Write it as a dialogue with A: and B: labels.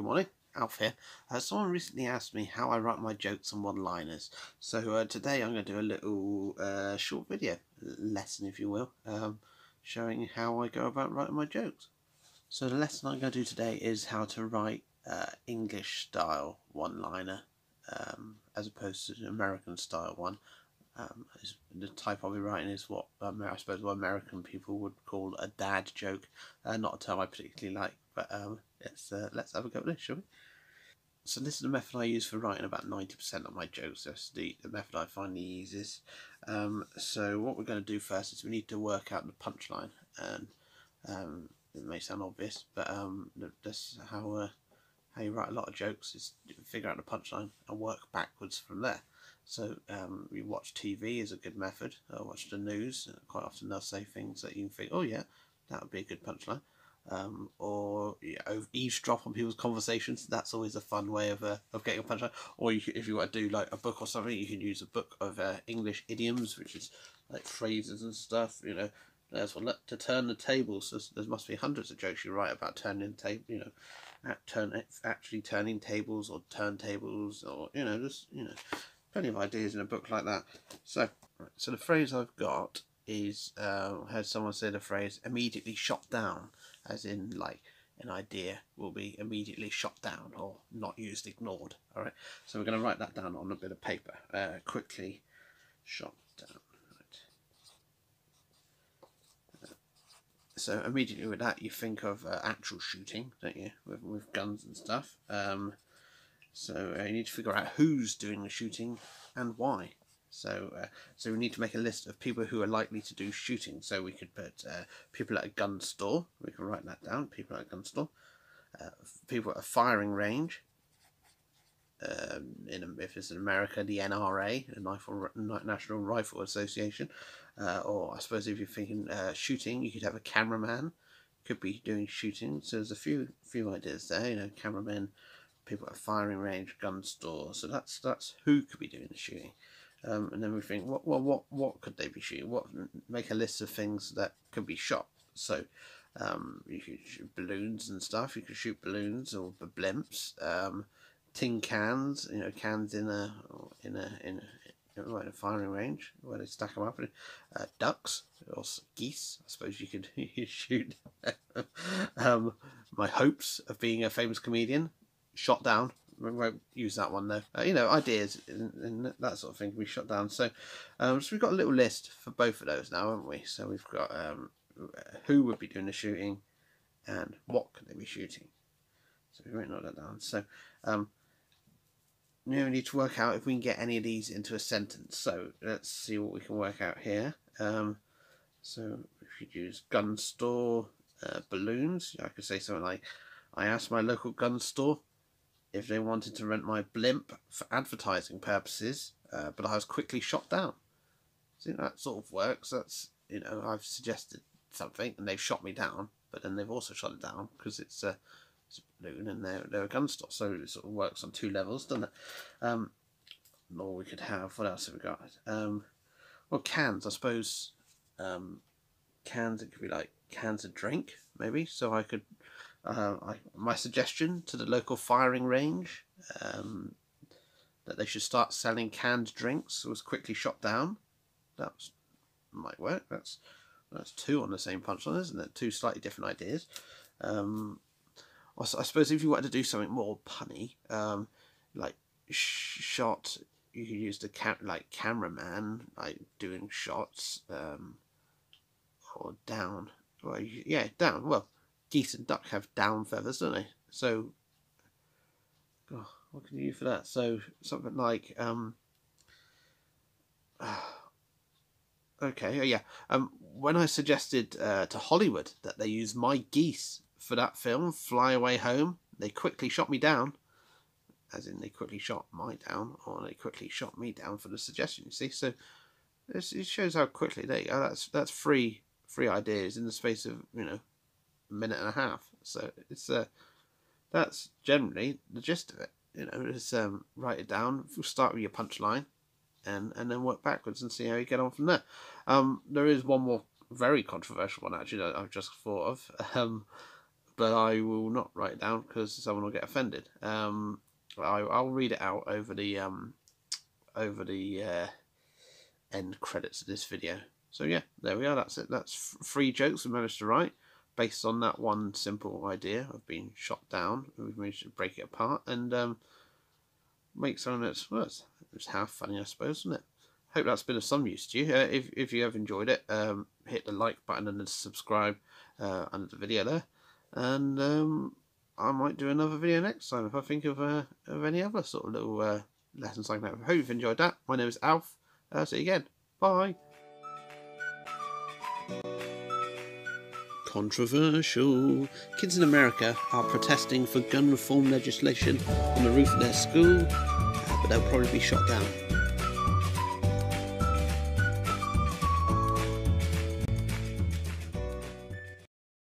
A: Good morning, Alf here. Someone recently asked me how I write my jokes and one-liners. So today I'm going to do a little short video, lesson if you will, showing how I go about writing my jokes. So the lesson I'm going to do today is how to write English style one-liner as opposed to an American style one. The type I'll be writing is what I suppose what American people would call a dad joke. Not a term I particularly like, but let's have a go at this, shall we? So this is the method I use for writing about 90% of my jokes. That's the method I find the easiest. So what we're going to do first is we need to work out the punchline, and it may sound obvious, but that's how you write a lot of jokes, is figure out the punchline and work backwards from there. So you watch TV is a good method. Watch the news. Quite often they'll say things that you can think, oh yeah, that would be a good punchline. Or eavesdrop on people's conversations. That's always a fun way of getting a punchline. Or if you want to do like a book or something, you can use a book of English idioms, which is like phrases and stuff. You know, there's one to turn the tables. So there must be hundreds of jokes you write about turning the table. You know, actually turning tables or turntables, or just plenty of ideas in a book like that. So the phrase I've got is I heard someone say the phrase immediately shot down, as in like an idea will be immediately shot down or not used, ignored. Alright, so we're going to write that down on a bit of paper. Quickly shot down. Right. So immediately with that you think of actual shooting, don't you, with guns and stuff. So you need to figure out who's doing the shooting and why. So we need to make a list of people who are likely to do shooting. So we could put people at a gun store. We can write that down. People at a gun store. People at a firing range. If it's in America, the NRA, the National Rifle Association. Or I suppose if you're thinking shooting, you could have a cameraman. Could be doing shooting. So there's a few ideas there. You know, cameramen, people at a firing range, gun store. So that's who could be doing the shooting. And then we think, what could they be shooting? Make a list of things that could be shot. So you could shoot balloons and stuff. You could shoot balloons or blimps, tin cans. You know, cans in a firing range where they stack them up. Ducks or geese. I suppose you could shoot. My hopes of being a famous comedian shot down. We won't use that one though. Ideas and that sort of thing can be shot down. So we've got a little list for both of those now, haven't we? So we've got who would be doing the shooting and what could they be shooting. So we won't note that down. So we need to work out if we can get any of these into a sentence. So let's see what we can work out here. So if you use gun store, balloons, I could say something like, I asked my local gun store if they wanted to rent my blimp for advertising purposes, but I was quickly shot down. See, that sort of works. That's, I've suggested something and they've shot me down, but then they've also shot it down because it's a balloon and they're a gun store. So it sort of works on two levels, doesn't it? Or we could have, what else have we got? Well, cans, I suppose. Cans, it could be like cans of drink, maybe. So I could, my suggestion to the local firing range that they should start selling canned drinks was quickly shot down. That might work. That's two on the same punchline, isn't it? Two slightly different ideas. Also, I suppose if you wanted to do something more punny, like shot, you could use the cameraman, like doing shots, or down. Well, yeah, down. Well, geese and duck have down feathers, don't they? So, what can you do for that? So something like okay, yeah. When I suggested to Hollywood that they use my geese for that film, Fly Away Home, they quickly shot me down. As in, they quickly shot my down, or they quickly shot me down for the suggestion. You see, so it shows how quickly they go. That's three ideas in the space of a minute and a half. So it's that's generally the gist of it. Just write it down. Start with your punchline, and then work backwards and see how you get on from there. There is one more very controversial one actually that I've just thought of, but I will not write it down because someone will get offended. I'll read it out over the end credits of this video. So yeah, there we are. That's it. That's 3 jokes we managed to write based on that one simple idea of being shot down. We've managed to break it apart and make something that's, well, it's half funny, I suppose, isn't it? Hope that's been of some use to you. If you have enjoyed it, hit the like button and then subscribe under the video there, and I might do another video next time if I think of any other sort of little lessons like that. I hope you've enjoyed that. My name is Alf. See you again. Bye. Controversial. Kids in America are protesting for gun reform legislation on the roof of their school, but they'll probably be shot down.